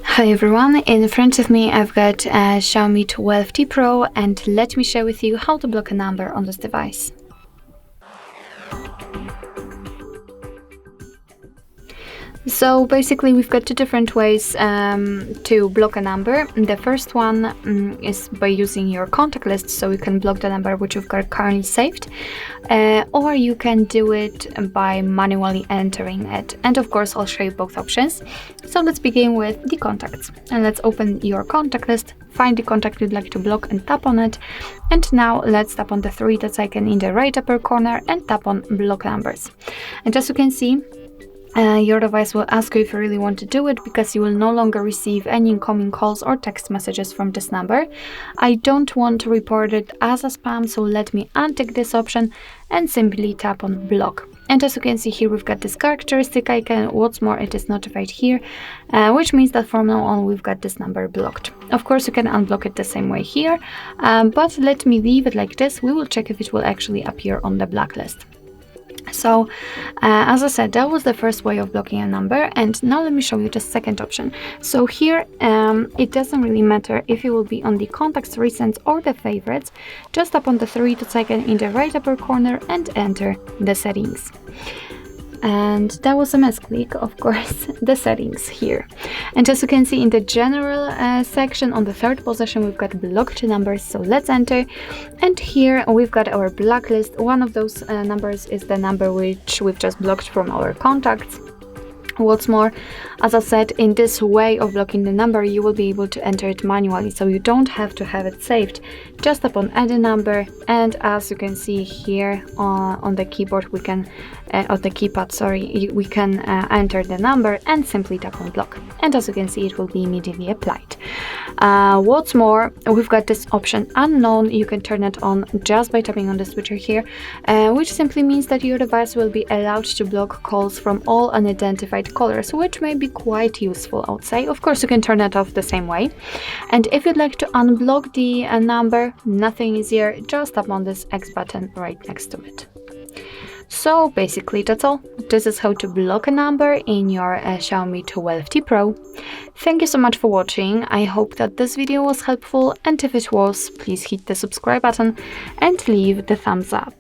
Hi everyone, in front of me I've got a Xiaomi 12T Pro, and let me share with you how to block a number on this device. So basically we've got two different ways to block a number. The first one is by using your contact list, so you can block the number which you've got currently saved, or you can do it by manually entering it. And of course I'll show you both options. So let's begin with the contacts, and let's open your contact list, find the contact you'd like to block and tap on it. And now let's tap on the three dots icon in the right upper corner and tap on block numbers. And as you can see, your device will ask you if you really want to do it, because you will no longer receive any incoming calls or text messages from this number. I don't want to report it as a spam, so let me untick this option and simply tap on block. And as you can see here, we've got this characteristic icon. What's more, it is notified here, which means that from now on we've got this number blocked. Of course you can unblock it the same way here, but let me leave it like this. We will check if it will actually appear on the blacklist. So as I said, that was the first way of blocking a number, and now let me show you the second option. So here it doesn't really matter if you will be on the contacts, recents or the favorites. Just tap on the three dots icon in the right upper corner and enter the settings. And that was a misclick, of course, the settings here. And as you can see in the general section on the third position, we've got blocked numbers, so let's enter. And here we've got our blacklist. One of those numbers is the number which we've just blocked from our contacts. What's more, as I said, in this way of blocking the number, you will be able to enter it manually, so you don't have to have it saved. Just tap on add a number, and as you can see here on the keyboard, we can, on the keypad, sorry, we can enter the number and simply tap on block. And as you can see, it will be immediately applied. What's more, we've got this option unknown. You can turn it on just by tapping on the switcher here, which simply means that your device will be allowed to block calls from all unidentified callers, which may be quite useful, I would say. Of course, you can turn it off the same way. And if you'd like to unblock the number, nothing easier, just tap on this X button right next to it. So basically that's all. This is how to block a number in your Xiaomi 12T Pro. Thank you so much for watching. I hope that this video was helpful, and if it was, please hit the subscribe button and leave the thumbs up.